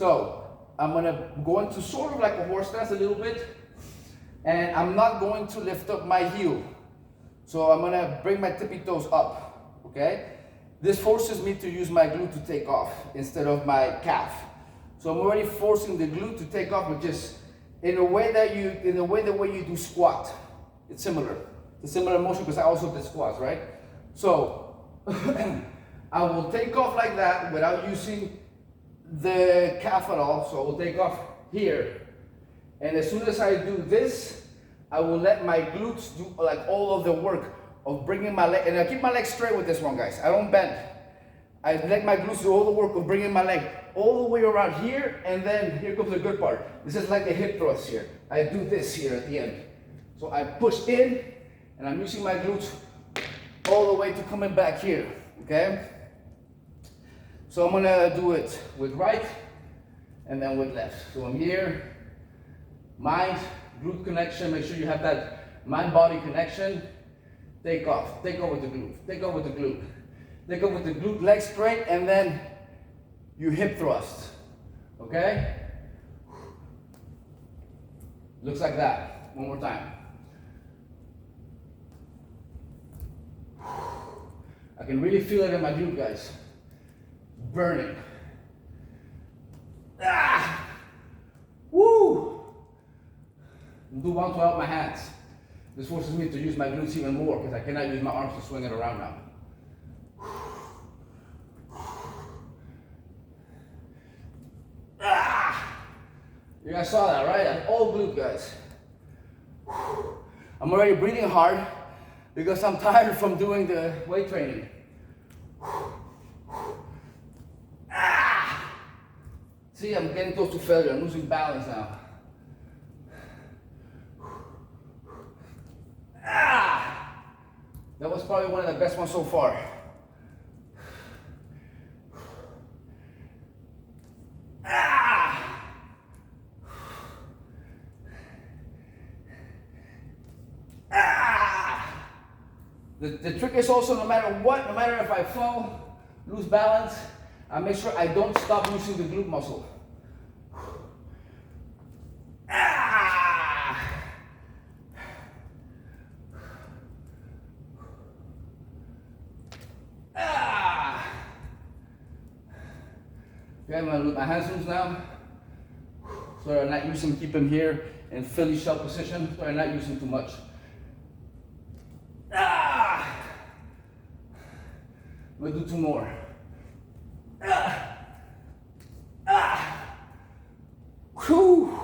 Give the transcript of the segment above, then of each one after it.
So I'm gonna go into sort of like a horse stance a little bit, and I'm not going to lift up my heel. So I'm gonna bring my tippy toes up, okay? This forces me to use my glute to take off instead of my calf. So I'm already forcing the glute to take off, but just in a way the way you do squat. It's similar. It's a similar motion because I also did squats, right? So I will take off like that without using the calf at all. So I will take off here. And as soon as I do this, I will let my glutes do like all of the work of bringing my leg. And I keep my leg straight with this one, guys. I don't bend. I let my glutes do all the work of bringing my leg all the way around here. And then here comes the good part. This is like a hip thrust here. I do this here at the end. So I push in and I'm using my glutes all the way to coming back here, okay? So I'm gonna do it with right and then with left. So I'm here, mind, glute connection, make sure you have that mind-body connection. Take off with the glute, take off with the glute. Take off with the glute, leg straight, and then you hip thrust, okay? Looks like that, one more time. I can really feel it in my glute, guys. Burning. Ah! Woo! Do one to help my hands. This forces me to use my glutes even more because I cannot use my arms to swing it around now. Ah! You guys saw that, right? That's all glute, guys. I'm already breathing hard because I'm tired from doing the weight training. Ah! See, I'm getting close to failure. I'm losing balance now. Ah! That was probably one of the best ones so far. Ah! Ah! The trick is also no matter what, no matter if I fall, lose balance, I make sure I don't stop using the glute muscle. Ah! Ah! Okay, I'm gonna loop my hands loose now. So I'm not using, keep them here in Philly shell position, so I'm not using too much. Ah! I'm gonna do two more. Ah! Ah! Whew!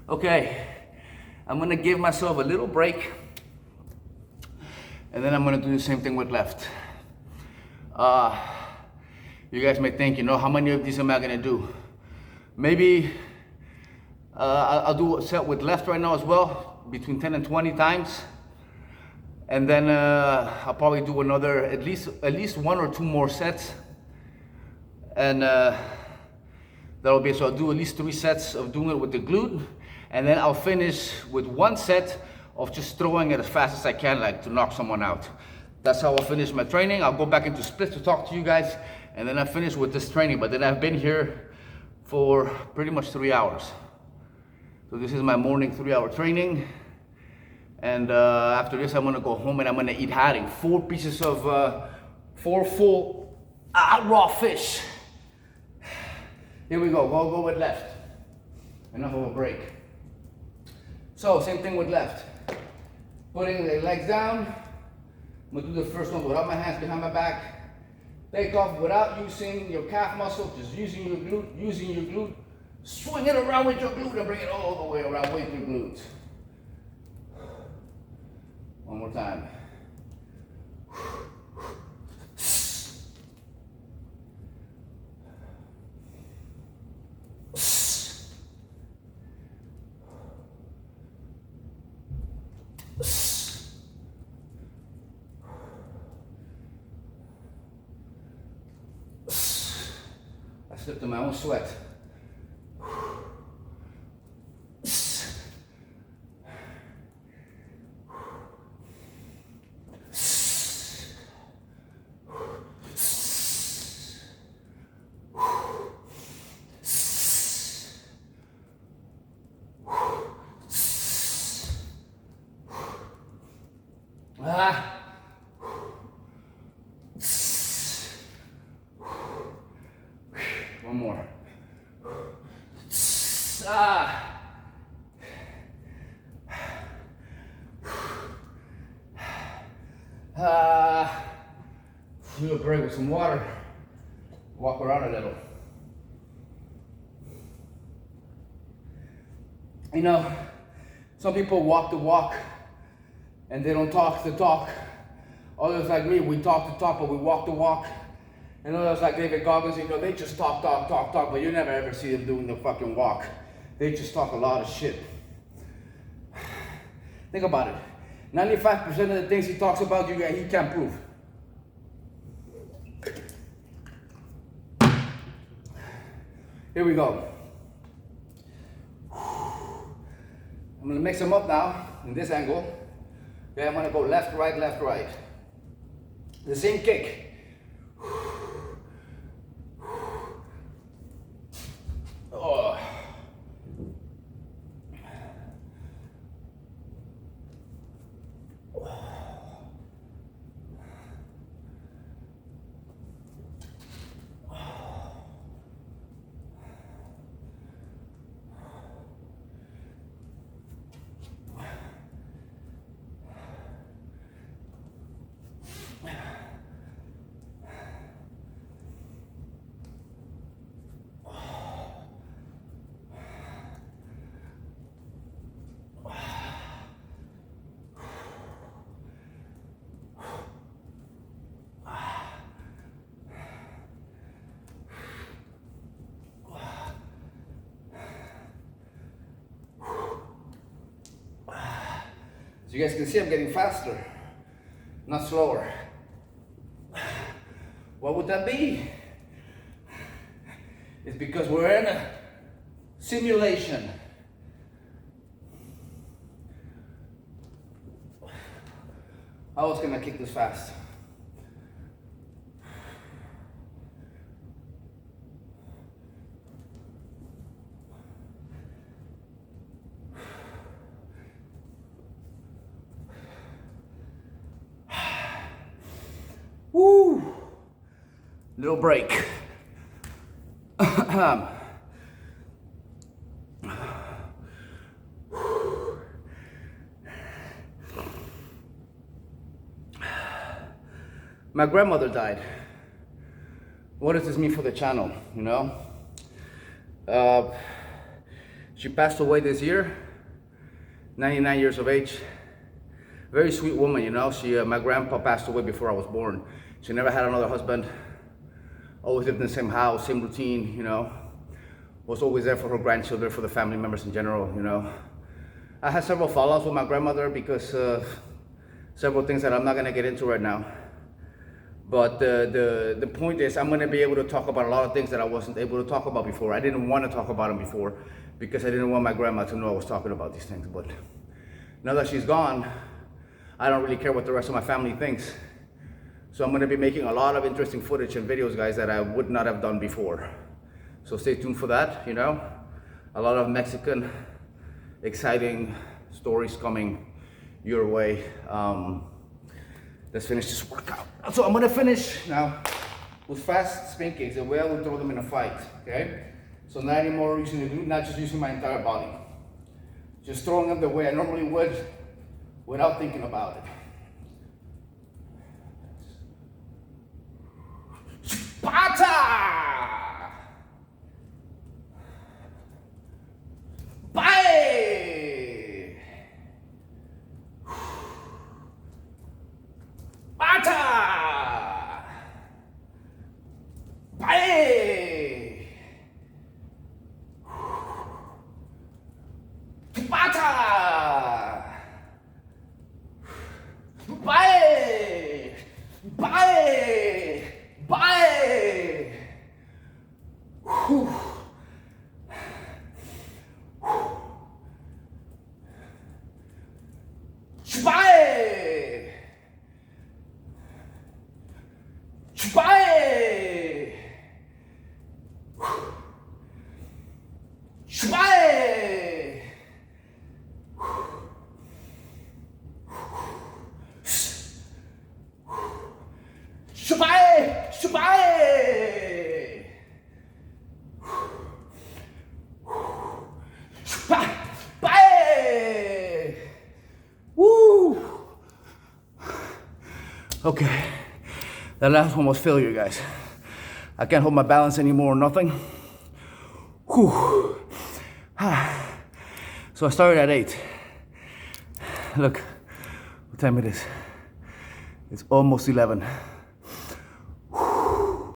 Okay, I'm gonna give myself a little break, and then I'm gonna do the same thing with left. You guys may think, how many of these am I gonna do? Maybe I'll do a set with left right now as well, between 10 and 20 times. And then I'll probably do another, at least one or two more sets. And that'll be, so I'll do at least 3 sets of doing it with the glute. And then I'll finish with 1 set of just throwing it as fast as I can, like to knock someone out. That's how I'll finish my training. I'll go back into splits to talk to you guys. And then I finish with this training. But then I've been here for pretty much 3 hours. So this is my morning 3-hour training. And after this, I'm gonna go home and I'm gonna eat herring. 4 pieces of, 4 full raw fish. Here we go, we'll go with left. Enough of a break. So, same thing with left. Putting the legs down. I'm gonna do the first one without my hands behind my back. Take off without using your calf muscle, just using your glute. Swing it around with your glute and bring it all the way around with your glutes. One more time. I slipped in my own sweat. one more. Ah. Do a break with some water. Walk around a little. You know, some people walk the walk and they don't talk the talk. Others like me, we talk the talk, but we walk the walk. And others like David Goggins, you know, they just talk, but you never ever see them doing the fucking walk. They just talk a lot of shit. Think about it. 95% of the things he talks about, he can't prove. Here we go. I'm gonna mix them up now in this angle. Okay, I'm gonna go left, right, left, right. The same kick. Oh. So you guys can see I'm getting faster, not slower. What would that be? It's because we're in a simulation. I was gonna kick this fast. Woo! Little break. My grandmother died. What does this mean for the channel, you know? She passed away this year, 99 years of age. Very sweet woman, you know. My grandpa passed away before I was born. She never had another husband. Always lived in the same house, same routine, you know. Was always there for her grandchildren, for the family members in general, you know. I had several fallouts with my grandmother because of several things that I'm not gonna get into right now. But the point is, I'm gonna be able to talk about a lot of things that I wasn't able to talk about before. I didn't want to talk about them before because I didn't want my grandma to know I was talking about these things. But now that she's gone, I don't really care what the rest of my family thinks. So I'm gonna be making a lot of interesting footage and videos, guys, that I would not have done before. So stay tuned for that, you know. A lot of Mexican, exciting stories coming your way. Let's finish this workout. So I'm gonna finish now with fast spin kicks, the way I would throw them in a fight, okay? So not anymore using the glute, not just using my entire body. Just throwing them the way I normally would without thinking about it. Pata! Bye! Pata! Bye! Pata! Bye! Bye! Bye! Whew. Bye! Bye! Bye! Bye! Bye! Okay, that last one was failure, guys. I can't hold my balance anymore or nothing. Whew. So I started at 8. Look, what time it is. It's almost 11.